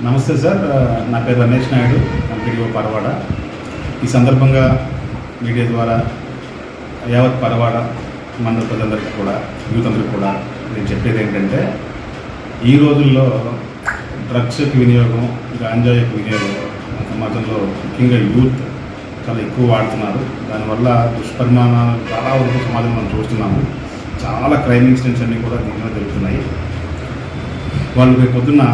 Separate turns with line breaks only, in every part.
నమస్తే సార్, నా పేరు రమేష్ నాయుడు, ఎంపీడీఓ పరవాడ. ఈ సందర్భంగా మీడియా ద్వారా యావత్ పరవాడ మండల ప్రజలందరికీ కూడా, యూత్ అందరికీ కూడా నేను చెప్పేది ఏంటంటే, ఈ రోజుల్లో డ్రగ్స్ యొక్క వినియోగం, గాంజా యొక్క వినియోగం మన సమాజంలో ముఖ్యంగా యూత్ చాలా ఎక్కువ వాడుతున్నారు. దానివల్ల దుష్పరిణామాలు చాలా వరకు సమాజంలో మనం చూస్తున్నాము. చాలా క్రైమ్ ఇన్సిడెంట్స్ అన్నీ కూడా దీనిలో జరుగుతున్నాయి. వాళ్ళు రేపు పొద్దున్న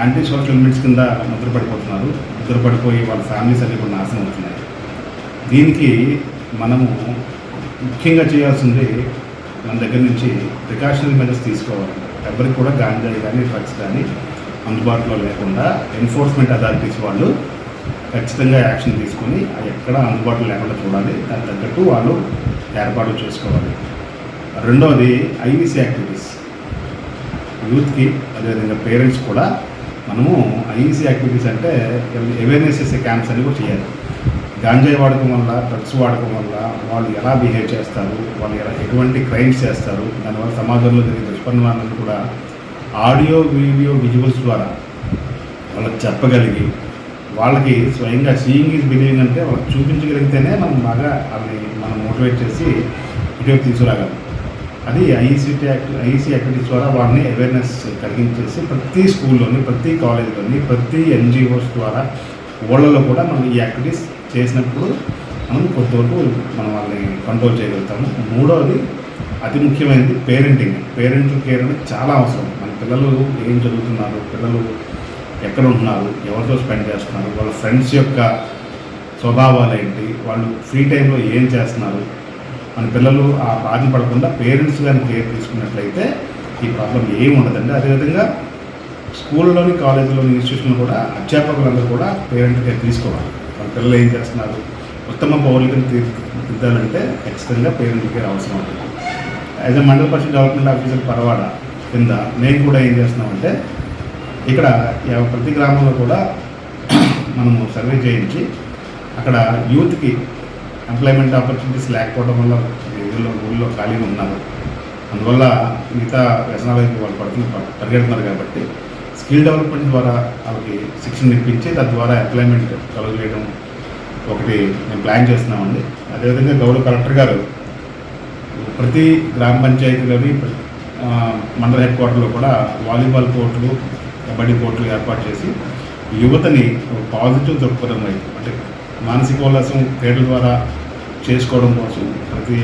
యాంటీ సోషల్ ఎలిమెంట్స్ కింద ముద్రపడిపోతున్నారు. ముద్రపడిపోయి వాళ్ళ ఫ్యామిలీస్ అన్నీ కూడా నాశనం అవుతున్నాయి. దీనికి మనము ముఖ్యంగా చేయాల్సింది, మన దగ్గర నుంచి ప్రికాషనరీ మెజర్స్ తీసుకోవాలి. ఎవరికి కూడా గాంజాయి కానీ డ్రగ్స్ కానీ అందుబాటులో లేకుండా ఎన్ఫోర్స్మెంట్ అథారిటీస్ వాళ్ళు ఖచ్చితంగా యాక్షన్ తీసుకొని ఎక్కడ అందుబాటులో లేకుండా చూడాలి. దానికి తగ్గట్టు వాళ్ళు ఏర్పాట్లు చేసుకోవాలి. రెండవది ఐఈసీ యాక్టివిటీస్. యూత్కి అదేవిధంగా పేరెంట్స్ కూడా మనము ఐఈసీ యాక్టివిటీస్ అంటే అవేర్నెస్ చేసే క్యాంప్స్ అన్ని కూడా చేయాలి. గాంజాయి వాడకం వల్ల, డ్రగ్స్ వాడకం వల్ల వాళ్ళు ఎలా బిహేవ్ చేస్తారు, వాళ్ళు ఎటువంటి క్రైమ్స్ చేస్తారు, దానివల్ల సమాజంలో జరిగే దుష్పరిణామాలను కూడా ఆడియో, వీడియో, విజువల్స్ ద్వారా వాళ్ళకి చెప్పగలిగి, వాళ్ళకి స్వయంగా సీయింగ్ ఈజ్ బిలీవింగ్ అంటే వాళ్ళకి చూపించగలిగితేనే మనం బాగా వాళ్ళని మనం మోటివేట్ చేసి ఇటువైపు తీసుకురాగలం. అది ఐఈసీ యాక్టివిటీస్ ద్వారా వాళ్ళని అవేర్నెస్ కలిగించేసి ప్రతి స్కూల్లోని, ప్రతి కాలేజీలోని, ప్రతి ఎన్జిఓస్ ద్వారా ఊళ్ళలో కూడా మనం ఈ యాక్టివిటీస్ చేసినప్పుడు మనం కొంతవరకు మనం వాళ్ళని కంట్రోల్ చేయగలుగుతాము. మూడవది అతి ముఖ్యమైనది పేరెంటల్ కేర్ అనేది చాలా అవసరం. మన పిల్లలు ఏం చదువుతున్నారు, పిల్లలు ఎక్కడ ఉంటున్నారు, ఎవరితో స్పెండ్ చేస్తున్నారు, వాళ్ళ ఫ్రెండ్స్ యొక్క స్వభావాలు ఏంటి, వాళ్ళు ఫ్రీ టైంలో ఏం చేస్తున్నారు, మన పిల్లలు ఆ బాధ పడకుండా పేరెంట్స్ కానీ కేర్ తీసుకున్నట్లయితే ఈ ప్రాబ్లం ఏమి ఉండదండి. అదేవిధంగా స్కూల్లోని, కాలేజీలోని, ఇన్స్టిట్యూషన్లో కూడా అధ్యాపకులందరూ కూడా పేరెంట్ కేర్ తీసుకోవాలి. మన పిల్లలు ఏం చేస్తున్నారు, ఉత్తమ పౌరులను తీర్చిదిద్దాలంటే ఖచ్చితంగా పేరెంట్ కేర్ అవసరం ఉంటుంది. యాజ్ ఎ మండల పరిషత్ డెవలప్మెంట్ ఆఫీసర్ పరవాడ కింద మేము కూడా ఏం చేస్తున్నామంటే, ఇక్కడ ప్రతి గ్రామంలో కూడా మనము సర్వే చేయించి అక్కడ యూత్కి ఎంప్లాయ్మెంట్ ఆపర్చునిటీస్ లేకపోవడం వల్ల ఊళ్ళో ఖాళీగా ఉన్నారు. అందువల్ల మిగతా వ్యసనాల వైపు వాళ్ళు పరిగెడుతున్నారు. కాబట్టి స్కిల్ డెవలప్మెంట్ ద్వారా వాళ్ళకి శిక్షణ ఇప్పించి తద్వారా ఎంప్లాయ్మెంట్ కలుగు చేయడం ఒకటి మేము ప్లాన్ చేస్తున్నామండి. అదేవిధంగా గౌరవ కలెక్టర్ గారు ప్రతి గ్రామ పంచాయతీలోని, మండల హెడ్ క్వార్టర్లో కూడా వాలీబాల్ కోర్టులు, కబడ్డీ కోర్టులు ఏర్పాటు చేసి యువతని పాజిటివ్ దృక్పథం వైపు, అంటే మానసిక ఉల్లాసం క్రీడల ద్వారా చేసుకోవడం కోసం ప్రతి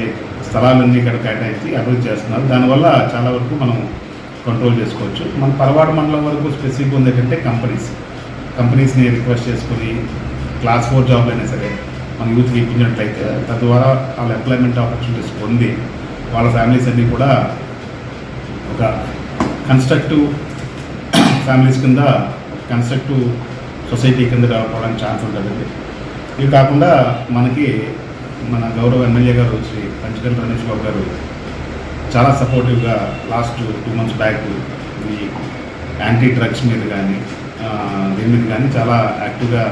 స్థలాలన్నీ ఇక్కడ కేటాయించి అభివృద్ధి చేస్తున్నారు. దానివల్ల చాలా వరకు మనం కంట్రోల్ చేసుకోవచ్చు. మన పరవాడ మండలం వరకు స్పెసిఫిక్ ఉంది ఏంటంటే కంపెనీస్ని రిక్వెస్ట్ చేసుకుని క్లాస్ 4 జాబ్లు అయినా సరే మన యూత్కి ఇప్పించినట్లయితే తద్వారా వాళ్ళ ఎంప్లాయ్మెంట్ ఆపర్చునిటీస్ పొంది వాళ్ళ ఫ్యామిలీస్ అన్నీ కూడా ఒక కన్స్ట్రక్టివ్ ఫ్యామిలీస్ కింద, కన్స్ట్రక్టివ్ సొసైటీ కింద డెవలప్ అవ్వడానికి ఛాన్స్ ఉంటుందండి. ఇవి కాకుండా మనకి మన గౌరవ ఎమ్మెల్యే గారు శ్రీ పంచకల్ రమేష్ బాబు గారు చాలా సపోర్టివ్గా లాస్ట్ 2 months బ్యాక్ ఈ యాంటీ డ్రగ్స్ మీద కానీ, దీని మీద కానీ చాలా యాక్టివ్గా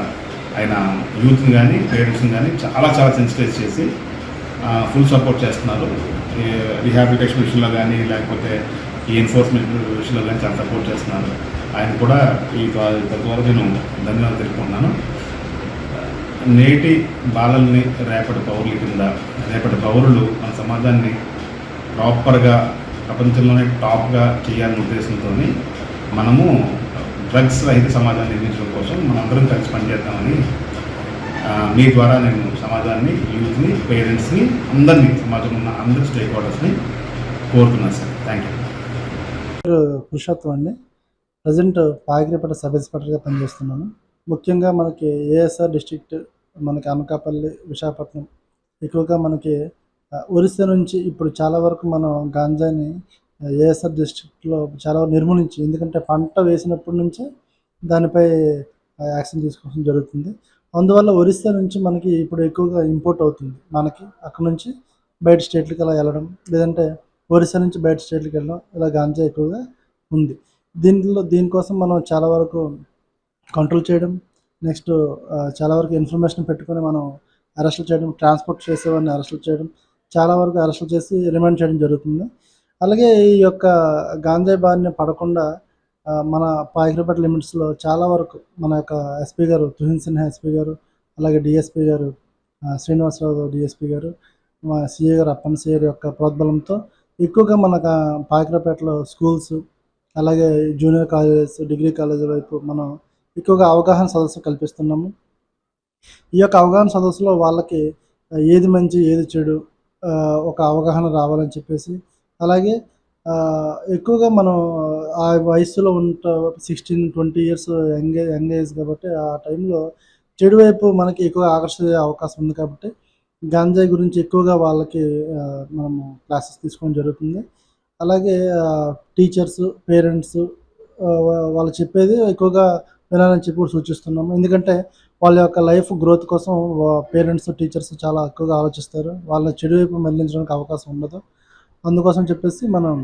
ఆయన యూత్ని కానీ, పేరెంట్స్ని కానీ చాలా సెన్సిటైజ్ చేసి ఫుల్ సపోర్ట్ చేస్తున్నారు. రిహాబిలిటేషన్ విషయంలో కానీ, లేకపోతే ఈ ఎన్ఫోర్స్మెంట్ విషయంలో కానీ చాలా సపోర్ట్ చేస్తున్నారు. ఆయన కూడా ఈ తద్వారా నేను ధన్యవాదాలు తెలుపుకుంటున్నాను. నేటి బాలల్ని రేపటి పౌరుల కింద, రేపటి పౌరులు మన సమాజాన్ని ప్రాపర్గా ప్రపంచంలోనే టాప్గా చేయాలనే ఉద్దేశంతో మనము డ్రగ్స్ రహిత సమాజాన్ని నిర్మించడం కోసం మనందరం కలిసి పనిచేద్దామని మీ ద్వారా నేను సమాజాన్ని, యూత్ని, పేరెంట్స్ని, అందరినీ, సమాజంలో ఉన్న అందరి స్టేక్ హోల్డర్స్ని కోరుతున్నాను సార్. Thank you.
పురుషోత్తం అండి. ప్రజెంట్ పాగిరిపేట సబ్ ఇన్స్పెక్టర్గా పనిచేస్తున్నాను. ముఖ్యంగా మనకి ఏఎస్ఆర్ డిస్ట్రిక్ట్, మనకి అనకాపల్లి, విశాఖపట్నం, ఎక్కువగా మనకి ఒరిస్సా నుంచి ఇప్పుడు చాలా వరకు మనం గాంజాని ఏఎస్ఆర్ డిస్ట్రిక్ట్లో చాలా నిర్మూలించి, ఎందుకంటే పంట వేసినప్పటి నుంచే దానిపై యాక్షన్ తీసుకోవడం జరుగుతుంది. అందువల్ల ఒరిస్సా నుంచి మనకి ఇప్పుడు ఎక్కువగా ఇంపోర్ట్ అవుతుంది. మనకి అక్కడ నుంచి బయట స్టేట్లకి అలా వెళ్ళడం, లేదంటే ఒరిస్సా నుంచి బయట స్టేట్లకి వెళ్ళడం, ఇలా గాంజా ఎక్కువగా ఉంది. దీనికోసం మనం చాలా వరకు కంట్రోల్ చేయడం, నెక్స్ట్ చాలా వరకు ఇన్ఫర్మేషన్ పెట్టుకొని మనం అరెస్టులు చేయడం, ట్రాన్స్పోర్ట్ చేసేవాడిని అరెస్టులు చేయడం, చాలా వరకు అరెస్టులు చేసి రిమాండ్ చేయడం జరుగుతుంది. అలాగే ఈ యొక్క గాంజాయి బారిన పడకుండా మన పాయకరపేట లిమిట్స్‌లో చాలా వరకు మన యొక్క ఎస్పీ గారు తుహిన్ సిన్హా ఎస్పీ గారు, అలాగే డీఎస్పీ గారు శ్రీనివాసరావు డీఎస్పీ గారు, మా సీఏ గారు అప్పన్న సీఏ యొక్క ప్రోద్బలంతో ఎక్కువగా మన పాయకరపేటలో స్కూల్స్, అలాగే జూనియర్ కాలేజెస్, డిగ్రీ కాలేజీల వైపు మనం ఎక్కువగా అవగాహన సదస్సు కల్పిస్తున్నాము. ఈ యొక్క అవగాహన సదస్సులో వాళ్ళకి ఏది మంచి, ఏది చెడు ఒక అవగాహన రావాలని చెప్పేసి, అలాగే ఎక్కువగా మనం ఆ వయస్సులో 16, 20 ఇయర్స్ యంగ్ ఏజ్ కాబట్టి ఆ టైంలో చెడు వైపు మనకి ఎక్కువగా ఆకర్షించే అవకాశం ఉంది కాబట్టి, గాంజాయి గురించి ఎక్కువగా వాళ్ళకి మనము క్లాసెస్ తీసుకోవడం జరుగుతుంది. అలాగే టీచర్స్, పేరెంట్స్ వాళ్ళు చెప్పేది ఎక్కువగా వినాలని చెప్పి కూడా సూచిస్తున్నాము. ఎందుకంటే వాళ్ళ యొక్క లైఫ్ గ్రోత్ కోసం పేరెంట్స్, టీచర్స్ చాలా ఎక్కువగా ఆలోచిస్తారు. వాళ్ళని చెడు వైపు మళ్లించడానికి అవకాశం ఉండదు. అందుకోసం చెప్పేసి మనం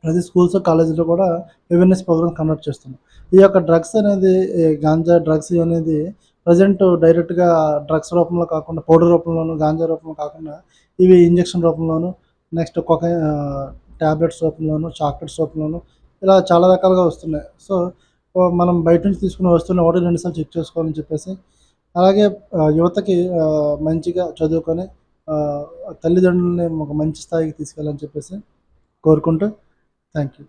ప్రతి స్కూల్స్, కాలేజీలో కూడా అవేర్‌నెస్ ప్రోగ్రామ్ కండక్ట్ చేస్తున్నాం. ఈ యొక్క డ్రగ్స్ అనేది గాంజా డ్రగ్స్ అనేది ప్రెజెంట్ డైరెక్ట్‌గా డ్రగ్స్ రూపంలో కాకుండా పౌడర్ రూపంలోను, గాంజా రూపంలో కాకుండా ఇవి ఇంజెక్షన్ రూపంలోను, నెక్స్ట్ టాబ్లెట్స్ రూపంలోను, చాక్లెట్స్ రూపంలోను ఇలా చాలా రకాలుగా వస్తున్నాయి. సో, మనం బయట నుంచి తీసుకునే వస్తువుని 1, 2 సార్లు చెక్ చేసుకోవాలని చెప్పేసి, అలాగే యువతకి మంచిగా చదువుకొని తల్లిదండ్రులని ఒక మంచి స్థాయికి తీసుకెళ్ళాలని చెప్పేసి కోరుకుంటూ థ్యాంక్ యూ.